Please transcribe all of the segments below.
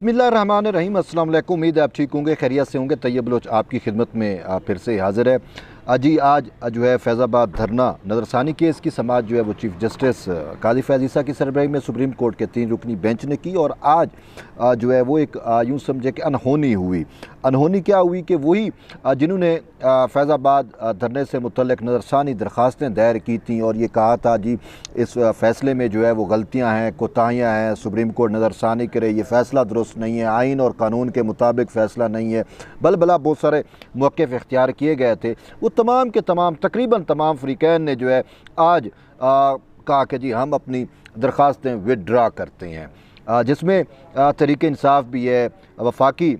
बिस्मिल्लाहिर्रहमानिर्रहीम। अस्सलाम वालेकुम। उम्मीद है आप ठीक होंगे, खैरियत से होंगे। तैयब बलोच आपकी खिदमत में फिर से हाज़िर है। जी आज जो है फैज़ाबाद धरना नज़रसानी केस की समाअत जो है वो चीफ़ जस्टिस काजी फैज़ ईसा की सरबराही में सुप्रीम कोर्ट के 3 रुकनी बेंच ने की। और आज जो है वो एक यूँ समझे कि अनहोनी हुई। अनहोनी क्या हुई कि वही जिन्होंने फैज़ाबाद धरने से मुतल्लिक़ नज़रसानी दरख्वास्तें दायर की थी और ये कहा था जी इस फ़ैसले में जो है वो गलतियाँ हैं, कोताहियाँ हैं, सुप्रीम कोर्ट नज़रसानी करे, ये फ़ैसला दुरुस्त नहीं है, आइन और कानून के मुताबिक फ़ैसला नहीं है, बलबला बहुत सारे मौक़िफ़ इख्तियार किए गए थे। वो तमाम के तमाम तकरीबन तमाम फ़रीक़ैन ने जो है आज कहा कि जी हम अपनी दरख्वास्तें विदड्रा करते हैं, जिसमें तहरीक इंसाफ भी है, वफाकी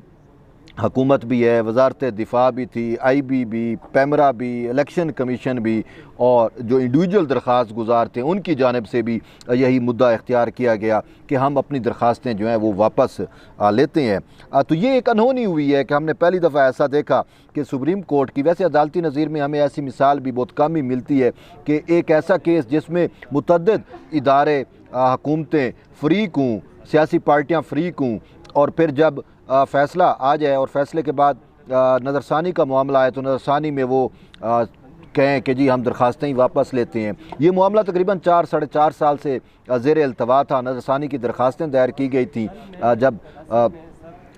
हुकूमत भी है, वज़ारत दिफ़ा भी थी, IB भी, पैमरा भी, इलेक्शन कमीशन भी, और जो इंडिविजुअल दरख्वास्त गुज़ार थे उनकी जानिब से भी यही मुद्दा इख्तियार किया गया कि हम अपनी दरख्वास्तें जो हैं वो वापस लेते हैं। तो ये एक अनहोनी हुई है कि हमने पहली दफ़ा ऐसा देखा कि सुप्रीम कोर्ट की, वैसे अदालती नज़ीर में हमें ऐसी मिसाल भी बहुत कम ही मिलती है कि एक ऐसा केस जिसमें मुतअद्दिद इदारे, हुकूमतें फ़रीक हों, सियासी पार्टियाँ फ़रीक हों, और फिर जब फ़ैसला आ जाए और फ़ैसले के बाद नज़रसानी का मामला आए तो नज़रसानी में वो कहें कि जी हम दरख्वास्तें ही वापस लेते हैं। ये मामला तकरीबन 4 साढ़े 4 साल से ज़ेर अल्तवा था। नज़रसानी की दरख्वास्तें दायर की गई थी। जब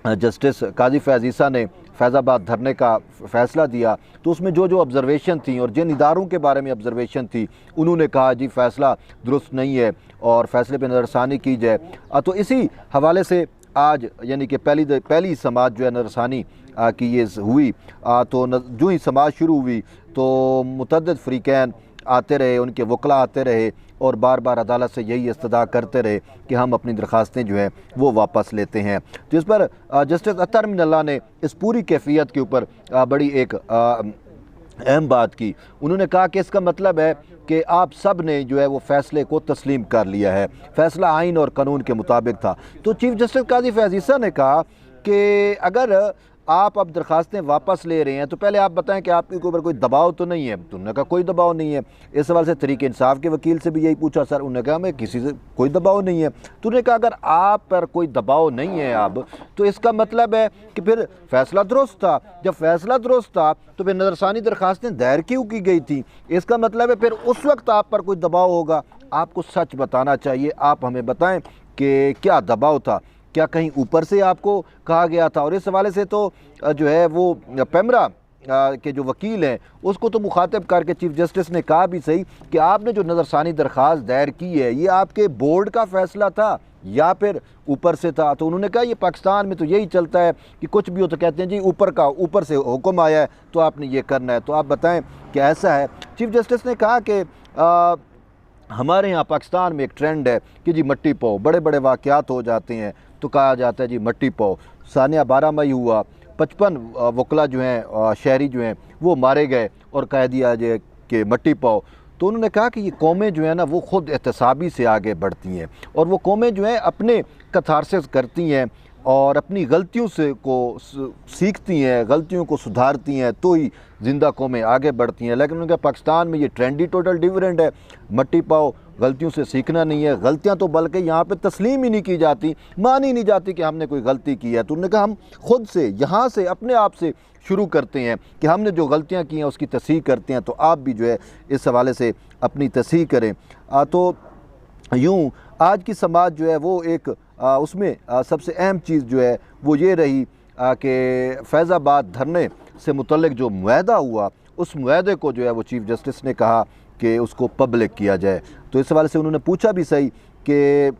जस्टिस काजी फैज़ ईसा ने फैज़ाबाद धरने का फ़ैसला दिया तो उसमें जो जो ऑब्ज़रवेशन थी और जिन इदारों के बारे में ऑब्ज़रवेशन थी उन्होंने कहा जी फ़ैसला दुरुस्त नहीं है और फ़ैसले पर नज़रसानी की जाए। तो इसी हवाले से आज यानी कि पहली समाअत जो है नज़रसानी की ये हुई। तो जो ही समाअत शुरू हुई तो मुतअद्दिद फ़रीक़ैन आते रहे, उनके वकला आते रहे और बार बार अदालत से यही इस्तदा करते रहे कि हम अपनी दरख्वास्तें जो हैं वो वापस लेते हैं। जिस पर जस्टिस अत्तर मिनल्लाह ने इस पूरी कैफियत के ऊपर बड़ी एक अहम बात की। उन्होंने कहा कि इसका मतलब है कि आप सब ने जो है वो फ़ैसले को तस्लीम कर लिया है, फ़ैसला आइन और कानून के मुताबिक था। तो चीफ़ जस्टिस काजी फैज़ ईसा ने कहा कि अगर आप अब दरख्वास्तें वापस ले रहे हैं तो पहले आप बताएं कि आपके ऊपर कोई दबाव तो नहीं है। तो उन्होंने कहा कोई दबाव नहीं है। इस सवाल से तहरीक इंसाफ के वकील से भी यही पूछा सर, उन्होंने कहा हमें किसी से कोई दबाव नहीं है। तो उन्होंने कहा अगर आप पर कोई दबाव नहीं है अब तो इसका मतलब है कि फिर फ़ैसला दुरुस्त था। जब फ़ैसला दुरुस्त था तो फिर नज़रसानी दरख्वास्तें दायर क्यों की गई थी? इसका मतलब है फिर उस वक्त आप पर कोई दबाव होगा। आपको सच बताना चाहिए, आप हमें बताएं कि क्या दबाव था, क्या कहीं ऊपर से आपको कहा गया था? और इस हवाले से तो जो है वो पैमरा के जो वकील हैं उसको तो मुखातिब करके चीफ़ जस्टिस ने कहा भी सही कि आपने जो नज़रसानी दरख्वास्त दायर की है ये आपके बोर्ड का फ़ैसला था या फिर ऊपर से था? तो उन्होंने कहा ये पाकिस्तान में तो यही चलता है कि कुछ भी हो तो कहते हैं जी ऊपर से हुक्म आया है तो आपने ये करना है। तो आप बताएं कि ऐसा है? चीफ़ जस्टिस ने कहा कि हमारे यहाँ पाकिस्तान में एक ट्रेंड है कि जी मट्टी पाओ, बड़े बड़े वाक़यात हो जाते हैं तो कहा जाता है जी मट्टी पाओ। सानिया 12 मई हुआ, 55 वकला जो हैं शहरी जो हैं वो मारे गए और कह दिया जाए कि मट्टी पाओ। तो उन्होंने कहा कि ये कौमें जो है ना वो ख़ुद एहतसाबी से आगे बढ़ती हैं और वो कौमें जो हैं अपने कथारसिस करती हैं और अपनी गलतियों से को सीखती हैं, गलतियों को सुधारती हैं तो ही ज़िंदा कौमें आगे बढ़ती हैं। लेकिन उनका पाकिस्तान में ये ट्रेंड ही टोटल डिफरेंट है। मट्टी पाओ, गलतियों से सीखना नहीं है। गलतियां तो बल्कि यहाँ पे तस्लीम ही नहीं की जाती, मानी नहीं जाती कि हमने कोई गलती की है। तो उन्होंने कहा हम खुद से यहाँ से अपने आप से शुरू करते हैं कि हमने जो गलतियाँ की हैं उसकी तस्हीह करते हैं। तो आप भी जो है इस हवाले से अपनी तस्हीह करें। तो यूँ आज की समाअत जो है वो एक उसमें सबसे अहम चीज़ जो है वो ये रही कि फैज़ाबाद धरने से मुतल्लिक़ जो मुआहदा हुआ उस मुआहदे को जो है वो चीफ़ जस्टिस ने कहा कि उसको पब्लिक किया जाए। तो इस हवाले से उन्होंने पूछा भी सही कि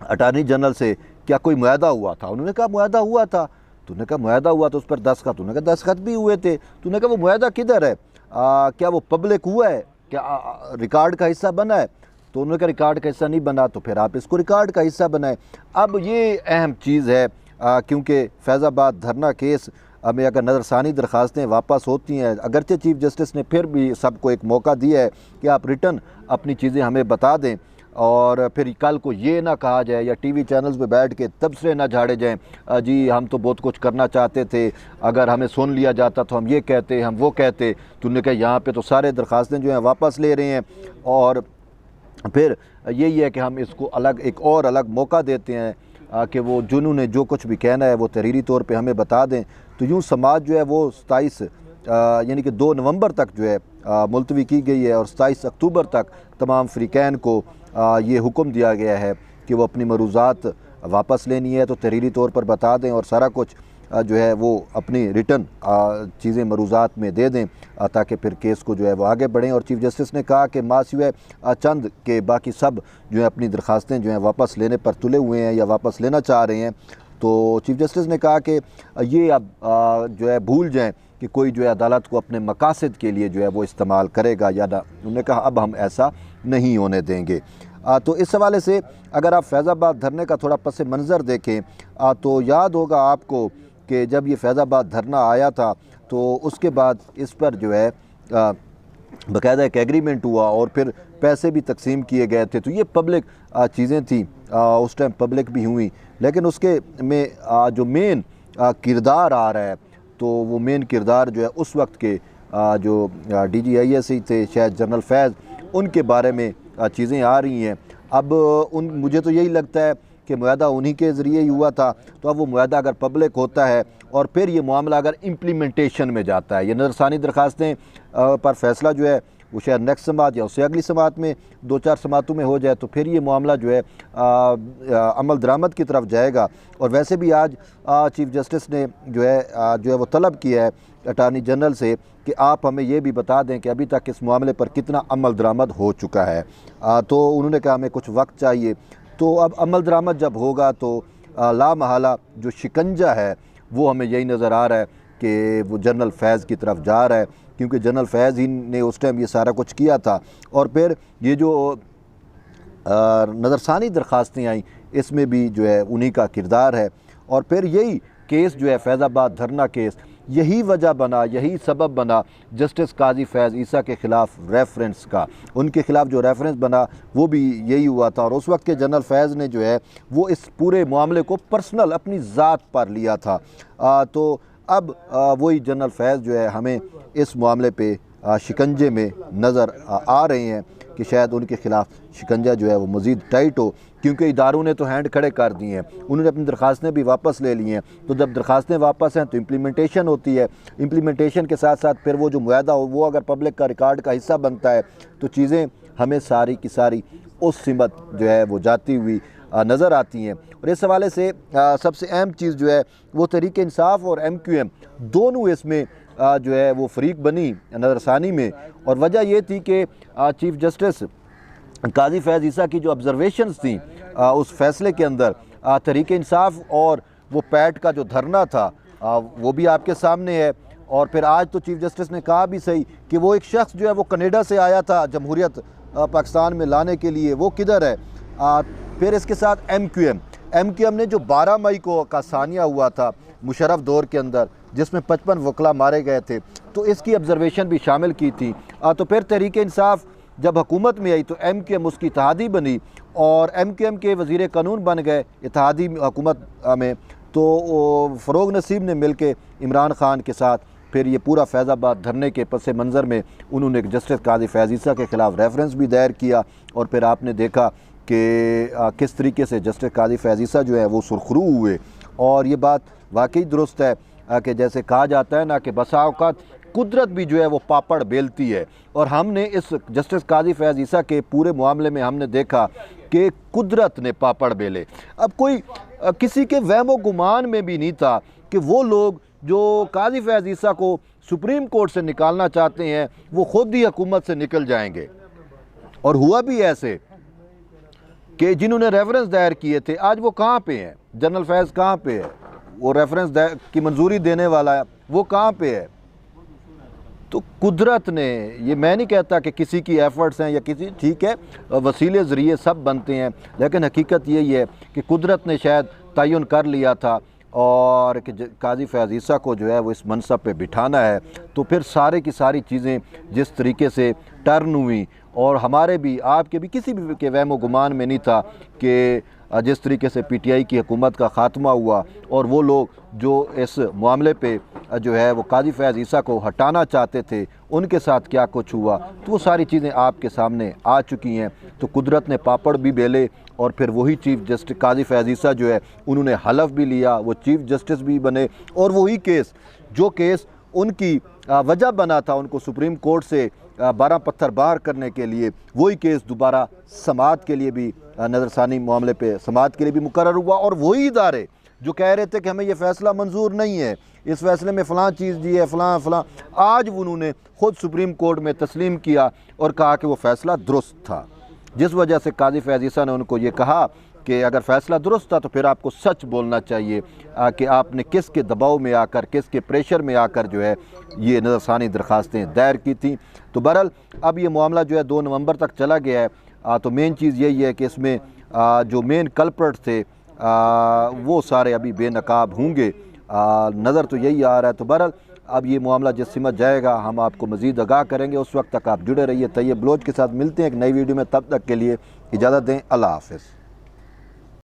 अटार्नी जनरल से क्या कोई मुआहदा हुआ था? उन्होंने कहा मुआहदा हुआ था। तो उन्होंने कहा मुआहदा हुआ तो उस पर दस्तखत, उन्होंने कहा दस्तखत भी हुए थे। तो उन्होंने कहा वो मुआहदा किधर है, क्या वो पब्लिक हुआ है, क्या रिकॉर्ड का हिस्सा बना है? तो उन्होंने कहा रिकॉर्ड का हिस्सा नहीं बना। तो फिर आप इसको रिकॉर्ड का हिस्सा बनाएं। अब ये अहम चीज़ है क्योंकि फैज़ाबाद धरना केस में अगर नज़रसानी दरख्वास्तें वापस होती हैं, अगरचे चीफ़ जस्टिस ने फिर भी सबको एक मौका दिया है कि आप रिटर्न अपनी चीज़ें हमें बता दें और फिर कल को ये ना कहा जाए या टीवी चैनल्स पे बैठ के तबसरे ना झाड़े जाएं जी हम तो बहुत कुछ करना चाहते थे, अगर हमें सुन लिया जाता तो हम ये कहते, हम वो कहते। तो उन्होंने कहा यहाँ पे तो सारे दरख्वास्तें जो हैं वापस ले रहे हैं और फिर यही है कि हम इसको अलग एक और अलग मौका देते हैं कि वो जिन्होंने जो कुछ भी कहना है वो तहरीरी तौर पे हमें बता दें। तो यूँ समाज जो है वो 27 यानी कि 2 नवंबर तक जो है मुलतवी की गई है और 27 अक्टूबर तक तमाम फ़रीक़ैन को ये हुक्म दिया गया है कि वो अपनी मरूज़ात वापस लेनी है तो तहरीरी तौर पर बता दें और सारा कुछ जो है वो अपनी रिटर्न चीज़ें मरूज़ात में दे दें ताकि फिर केस को जो है वो आगे बढ़ें। और चीफ़ जस्टिस ने कहा कि मासिवा चंद के बाकी सब जो है अपनी दरख्वास्तें जो हैं वापस लेने पर तुले हुए हैं या वापस लेना चाह रहे हैं। तो चीफ़ जस्टिस ने कहा कि ये अब जो है भूल जाएँ कि कोई जो है अदालत को अपने मकासद के लिए जो है वो इस्तेमाल करेगा या ना। उन्होंने कहा अब हम ऐसा नहीं होने देंगे। तो इस हवाले से अगर आप फैज़ाबाद धरने का थोड़ा पस मंज़र देखें तो याद होगा आपको कि जब ये फैज़ाबाद धरना आया था तो उसके बाद इस पर जो है बाकायदा एक एग्रीमेंट हुआ और फिर पैसे भी तकसीम किए गए थे। तो ये पब्लिक चीज़ें थी, उस टाइम पब्लिक भी हुई, लेकिन उसके में जो मेन किरदार आ रहा है तो वो मेन किरदार जो है उस वक्त के जो DGIS थे शायद जनरल फैज़, उनके बारे में चीज़ें आ रही हैं। अब मुझे तो यही लगता है कि मुआहदा उन्हीं के ज़रिए ही हुआ था। तो अब वो मुआहदा अगर पब्लिक होता है और फिर ये मामला अगर इम्प्लीमेंटेशन में जाता है, ये नज़रसानी दरख्वास्तें पर फ़ैसला जो है वो शायद नेक्स्ट समात या उससे अगली समात में 2-4 समातों में हो जाए तो फिर ये मामला जो है अमल दरामद की तरफ जाएगा। और वैसे भी आज चीफ़ जस्टिस ने जो है वो तलब किया है अटार्नी जनरल से कि आप हमें ये भी बता दें कि अभी तक इस मामले पर कितना अमल दरामद हो चुका है। तो उन्होंने कहा हमें कुछ वक्त चाहिए। तो अब अमल दरामद जब होगा तो लामहला जो शिकंजा है वो हमें यही नज़र आ रहा है कि वो जनरल फैज़ की तरफ जा रहा है, क्योंकि जनरल फैज़ ही ने उस टाइम ये सारा कुछ किया था। और फिर ये जो नज़रसानी दरख्वास्तें आई इसमें भी जो है उन्हीं का किरदार है। और फिर यही केस जो है फैज़ाबाद धरना केस, यही वजह बना, यही सबब बना जस्टिस काजी फैज़ ईसा के ख़िलाफ़ रेफरेंस का। उनके ख़िलाफ़ जो रेफरेंस बना वो भी यही हुआ था और उस वक्त के जनरल फैज़ ने जो है वो इस पूरे मामले को पर्सनल अपनी ज़ात पर लिया था। तो अब वही जनरल फैज़ जो है हमें इस मामले पे शिकंजे में नज़र आ रहे हैं कि शायद उनके ख़िलाफ़ शिकंजा जो है वो मज़ीद टाइट हो, क्योंकि इदारों ने तो हैंड खड़े कर दिए हैं, उन्होंने अपनी दरख्वास्तें भी वापस ले ली हैं। तो जब दरख्वास्तें वापस हैं तो इम्प्लीमेंटेशन होती है, इम्प्लीमेंटेशन के साथ साथ फिर वो जो मुआहदा हो वो अगर पब्लिक का रिकॉर्ड का हिस्सा बनता है तो चीज़ें हमें सारी की सारी उस सिमत जो है वो जाती हुई नज़र आती हैं। और इस हवाले से सबसे अहम चीज़ जो है वो तहरीक इंसाफ और MQM दोनों इसमें जो है वो फरीक बनी नज़रसानी में। और वजह ये थी कि चीफ़ जस्टिस काजी फैज़ ईसा की जो ऑब्ज़रवेशंस थी उस फैसले के अंदर तहरीक इंसाफ और वो पैट का जो धरना था वो भी आपके सामने है। और फिर आज तो चीफ़ जस्टिस ने कहा भी सही कि वो एक शख्स जो है वो कनाडा से आया था जमहूरियत पाकिस्तान में लाने के लिए, वो किधर है। फिर इसके साथ MQM ने जो 12 मई को का सानिया हुआ था मुशर्रफ दौर के अंदर जिसमें 55 वकला मारे गए थे, तो इसकी ऑब्ज़रवेशन भी शामिल की थी। तो फिर तहरीक इंसाफ जब हुकूमत में आई तो MQM उसकी इत्तेहादी बनी और MQM के वज़ीर कानून बन गए इत्तेहादी हुकूमत में। तो फ़रोग नसीब ने मिल के इमरान ख़ान के साथ फिर ये पूरा फैज़ाबाद धरने के पस मंज़र में उन्होंने जस्टिस काजी फैज़ ईसा के ख़िलाफ़ रेफरेंस भी दायर किया। और फिर आपने देखा कि किस तरीके से जस्टिस काजी फैज़ ईसा जो है वो सुरखरू हुए। और ये बात वाकई दुरुस्त है कि जैसे कहा जाता है ना कि बसा औक़ात कुदरत भी जो है वो पापड़ बेलती है। और हमने इस जस्टिस काजी फैज़ ईसा के पूरे मामले में हमने देखा कि कुदरत ने पापड़ बेले। अब कोई किसी के वहमो गुमान में भी नहीं था कि वो लोग जो काजी फैज़ ईसा को सुप्रीम कोर्ट से निकालना चाहते हैं वो ख़ुद ही हुकूमत से निकल जाएंगे। और हुआ भी ऐसे कि जिन्होंने रेफरेंस दायर किए थे आज वो कहाँ पे हैं, जनरल फैज़ कहाँ पे है, वो रेफरेंस की मंजूरी देने वाला है वो कहाँ पे है। तो कुदरत ने, ये मैं नहीं कहता कि किसी की एफ़र्ट्स हैं या किसी, ठीक है वसीले ज़रिए सब बनते हैं, लेकिन हकीकत यही है कि कुदरत ने शायद तयन कर लिया था और कि काजी फैज़ ईसा को जो है वो इस मनसब पे बिठाना है। तो फिर सारे की सारी चीज़ें जिस तरीके से टर्न हुई और हमारे भी आपके भी किसी भी के वहमो गुमान में नहीं था कि जिस तरीके से PTI की हुकूमत का ख़ात्मा हुआ और वो लोग जो इस मामले पे जो है वो काजी फैज़ ईसा को हटाना चाहते थे उनके साथ क्या कुछ हुआ, तो वो सारी चीज़ें आपके सामने आ चुकी हैं। तो कुदरत ने पापड़ भी बेले और फिर वही चीफ़ जस्टिस काजी फैज़ ईसा जो है उन्होंने हलफ भी लिया, वो चीफ़ जस्टिस भी बने और वही केस जो केस उनकी वजह बना था उनको सुप्रीम कोर्ट से 12 पत्थर बाहर करने के लिए, वही केस दोबारा समाअत के लिए भी नज़रसानी मामले पे समाअत के लिए भी मुकर्रर हुआ। और वही इदारे जो कह रहे थे कि हमें ये फ़ैसला मंजूर नहीं है, इस फ़ैसले में फ़लाँ चीज़ दी है, फ़लाँ, आज उन्होंने ख़ुद सुप्रीम कोर्ट में तस्लीम किया और कहा कि वो फ़ैसला दुरुस्त था, जिस वजह से काजी फैज़ ईसा ने उनको ये कहा कि अगर फ़ैसला दुरुस्त था तो फिर आपको सच बोलना चाहिए कि आपने किसके दबाव में आकर, किसके प्रेशर में आकर जो है ये नज़रसानी दरख्वास्तें दायर की थी। तो बहरहाल अब ये मामला जो है 2 नवंबर तक चला गया है। तो मेन चीज़ यही है कि इसमें जो मेन कल्प्रेट थे वो सारे अभी बेनकाब होंगे, नज़र तो यही आ रहा है। तो बहरहाल अब ये मामला जिस सिमत जाएगा हम आपको मज़ीद आगाह करेंगे। उस वक्त तक आप जुड़े रहिए तैयब बलोच के साथ। मिलते हैं एक नई वीडियो में, तब तक के लिए इजाज़त दें। अल्लाह हाफ़िज़।